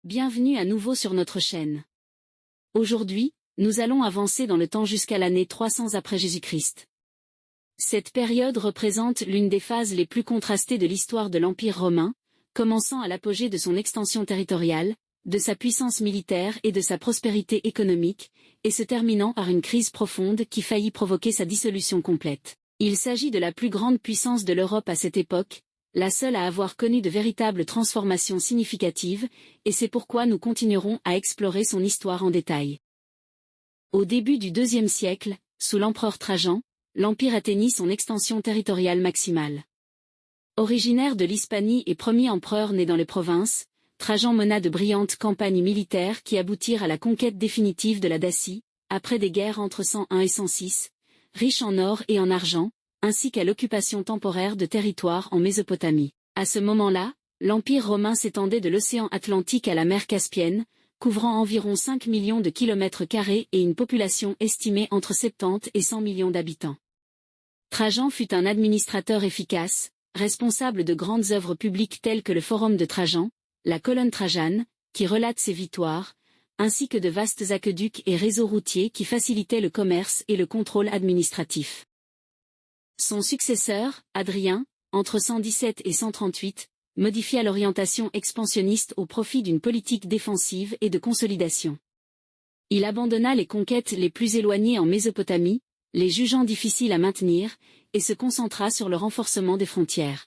Bienvenue à nouveau sur notre chaîne. Aujourd'hui, nous allons avancer dans le temps jusqu'à l'année 300 après Jésus-Christ. Cette période représente l'une des phases les plus contrastées de l'histoire de l'Empire romain, commençant à l'apogée de son extension territoriale, de sa puissance militaire et de sa prospérité économique, et se terminant par une crise profonde qui faillit provoquer sa dissolution complète. Il s'agit de la plus grande puissance de l'Europe à cette époque, la seule à avoir connu de véritables transformations significatives, et c'est pourquoi nous continuerons à explorer son histoire en détail. Au début du IIe siècle, sous l'empereur Trajan, l'Empire atteignit son extension territoriale maximale. Originaire de l'Hispanie et premier empereur né dans les provinces, Trajan mena de brillantes campagnes militaires qui aboutirent à la conquête définitive de la Dacie, après des guerres entre 101 et 106, riche en or et en argent, ainsi qu'à l'occupation temporaire de territoires en Mésopotamie. À ce moment-là, l'Empire romain s'étendait de l'océan Atlantique à la mer Caspienne, couvrant environ 5 millions de kilomètres carrés et une population estimée entre 70 et 100 millions d'habitants. Trajan fut un administrateur efficace, responsable de grandes œuvres publiques telles que le Forum de Trajan, la colonne Trajane, qui relate ses victoires, ainsi que de vastes aqueducs et réseaux routiers qui facilitaient le commerce et le contrôle administratif. Son successeur, Hadrien, entre 117 et 138, modifia l'orientation expansionniste au profit d'une politique défensive et de consolidation. Il abandonna les conquêtes les plus éloignées en Mésopotamie, les jugeant difficiles à maintenir, et se concentra sur le renforcement des frontières.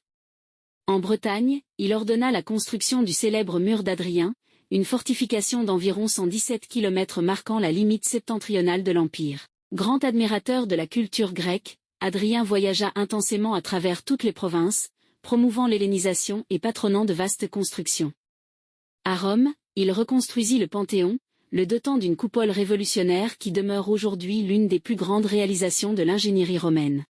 En Bretagne, il ordonna la construction du célèbre mur d'Hadrien, une fortification d'environ 117 km marquant la limite septentrionale de l'Empire. Grand admirateur de la culture grecque, Hadrien voyagea intensément à travers toutes les provinces, promouvant l'hellénisation et patronnant de vastes constructions. À Rome, il reconstruisit le Panthéon, le dotant d'une coupole révolutionnaire qui demeure aujourd'hui l'une des plus grandes réalisations de l'ingénierie romaine.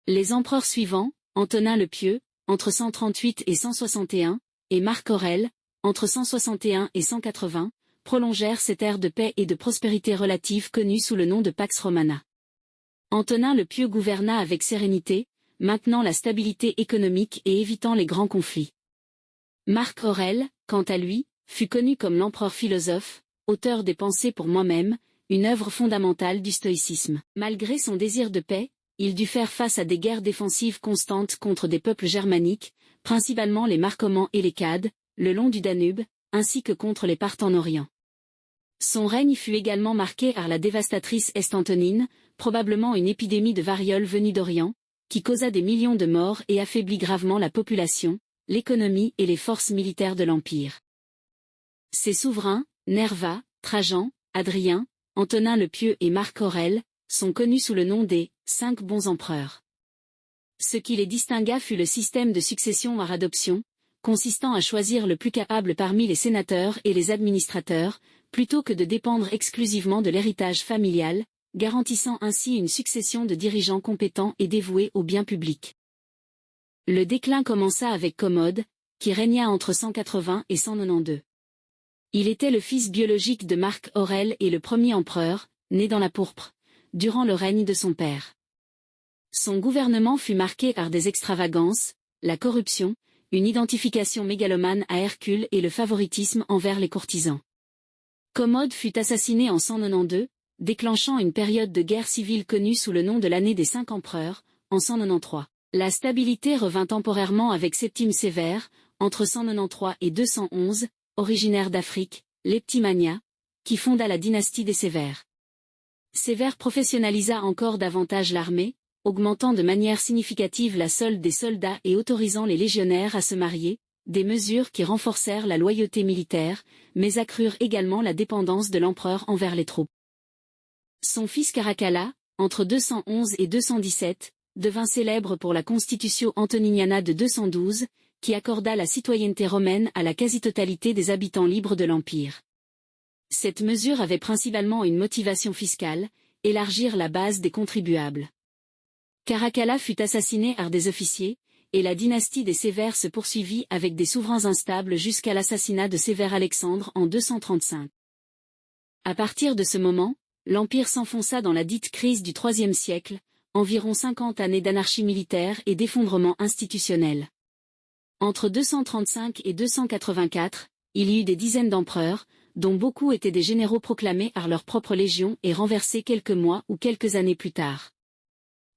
Les empereurs suivants, Antonin le Pieux, entre 138 et 161, et Marc Aurèle, entre 161 et 180, prolongèrent cette ère de paix et de prospérité relative connue sous le nom de Pax Romana. Antonin le Pieux gouverna avec sérénité, maintenant la stabilité économique et évitant les grands conflits. Marc Aurèle, quant à lui, fut connu comme l'empereur philosophe, auteur des Pensées pour moi-même, une œuvre fondamentale du stoïcisme. Malgré son désir de paix, il dut faire face à des guerres défensives constantes contre des peuples germaniques, principalement les Marcomanns et les Cades, le long du Danube, ainsi que contre les Parthes en Orient. Son règne fut également marqué par la dévastatrice Peste antonine, probablement une épidémie de variole venue d'Orient, qui causa des millions de morts et affaiblit gravement la population, l'économie et les forces militaires de l'Empire. Ses souverains, Nerva, Trajan, Hadrien, Antonin le Pieux et Marc Aurèle, sont connus sous le nom des « 5 bons empereurs ». Ce qui les distingua fut le système de succession par adoption, consistant à choisir le plus capable parmi les sénateurs et les administrateurs, plutôt que de dépendre exclusivement de l'héritage familial, garantissant ainsi une succession de dirigeants compétents et dévoués au bien public. Le déclin commença avec Commode, qui régna entre 180 et 192. Il était le fils biologique de Marc Aurèle et le premier empereur, né dans la pourpre, durant le règne de son père. Son gouvernement fut marqué par des extravagances, la corruption, une identification mégalomane à Hercule et le favoritisme envers les courtisans. Commode fut assassiné en 192, déclenchant une période de guerre civile connue sous le nom de l'année des 5 empereurs, en 193. La stabilité revint temporairement avec Septime Sévère, entre 193 et 211, originaire d'Afrique, Leptimania, qui fonda la dynastie des Sévères. Sévère professionnalisa encore davantage l'armée, augmentant de manière significative la solde des soldats et autorisant les légionnaires à se marier, des mesures qui renforcèrent la loyauté militaire, mais accrurent également la dépendance de l'empereur envers les troupes. Son fils Caracalla, entre 211 et 217, devint célèbre pour la Constitutio Antoniniana de 212, qui accorda la citoyenneté romaine à la quasi-totalité des habitants libres de l'Empire. Cette mesure avait principalement une motivation fiscale, élargir la base des contribuables. Caracalla fut assassiné par des officiers, et la dynastie des Sévères se poursuivit avec des souverains instables jusqu'à l'assassinat de Sévère Alexandre en 235. À partir de ce moment, l'Empire s'enfonça dans la dite crise du IIIe siècle, environ 50 années d'anarchie militaire et d'effondrement institutionnel. Entre 235 et 284, il y eut des dizaines d'empereurs, dont beaucoup étaient des généraux proclamés par leur propre légion et renversés quelques mois ou quelques années plus tard.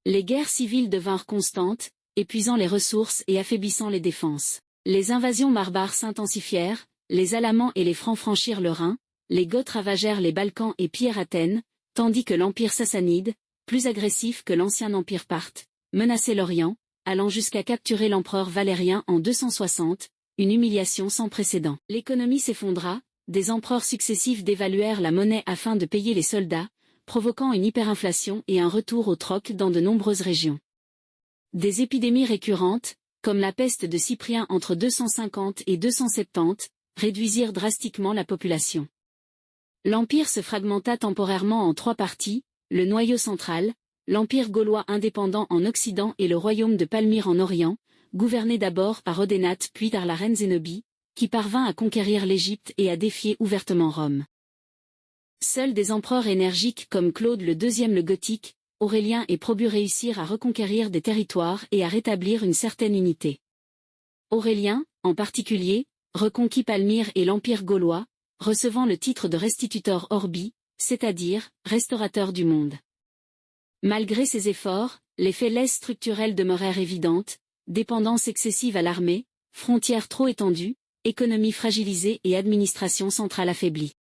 Les guerres civiles devinrent constantes, épuisant les ressources et affaiblissant les défenses. Les invasions barbares s'intensifièrent, les Alamans et les Francs franchirent le Rhin, les Goths ravagèrent les Balkans et pillèrent Athènes, tandis que l'empire sassanide, plus agressif que l'ancien empire parthe, menaçait l'Orient, allant jusqu'à capturer l'empereur Valérien en 260, une humiliation sans précédent. L'économie s'effondra, des empereurs successifs dévaluèrent la monnaie afin de payer les soldats, provoquant une hyperinflation et un retour au troc dans de nombreuses régions. Des épidémies récurrentes, comme la peste de Cyprien entre 250 et 270, réduisirent drastiquement la population. L'empire se fragmenta temporairement en 3 parties, le noyau central, l'empire gaulois indépendant en Occident et le royaume de Palmyre en Orient, gouverné d'abord par Odénate puis par la reine Zénobie, qui parvint à conquérir l'Égypte et à défier ouvertement Rome. Seuls des empereurs énergiques comme Claude le II le Gothique, Aurélien et Probus réussirent à reconquérir des territoires et à rétablir une certaine unité. Aurélien, en particulier, reconquit Palmyre et l'Empire gaulois, recevant le titre de restitutor orbi, c'est-à-dire restaurateur du monde. Malgré ces efforts, les faiblesses structurelles demeurèrent évidentes, dépendance excessive à l'armée, frontières trop étendues, économie fragilisée et administration centrale affaiblie.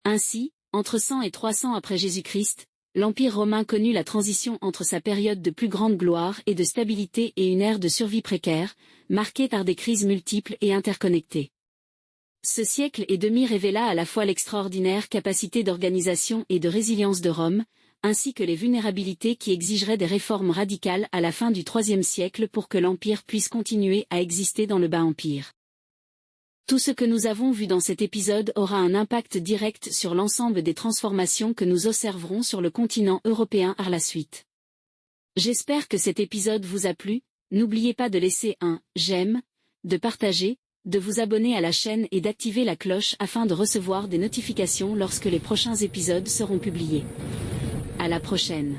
Ainsi, entre 100 et 300 après Jésus-Christ, l'Empire romain connut la transition entre sa période de plus grande gloire et de stabilité et une ère de survie précaire, marquée par des crises multiples et interconnectées. Ce siècle et demi révéla à la fois l'extraordinaire capacité d'organisation et de résilience de Rome, ainsi que les vulnérabilités qui exigeraient des réformes radicales à la fin du IIIe siècle pour que l'Empire puisse continuer à exister dans le Bas-Empire. Tout ce que nous avons vu dans cet épisode aura un impact direct sur l'ensemble des transformations que nous observerons sur le continent européen par la suite. J'espère que cet épisode vous a plu, n'oubliez pas de laisser un « j'aime », de partager, de vous abonner à la chaîne et d'activer la cloche afin de recevoir des notifications lorsque les prochains épisodes seront publiés. À la prochaine.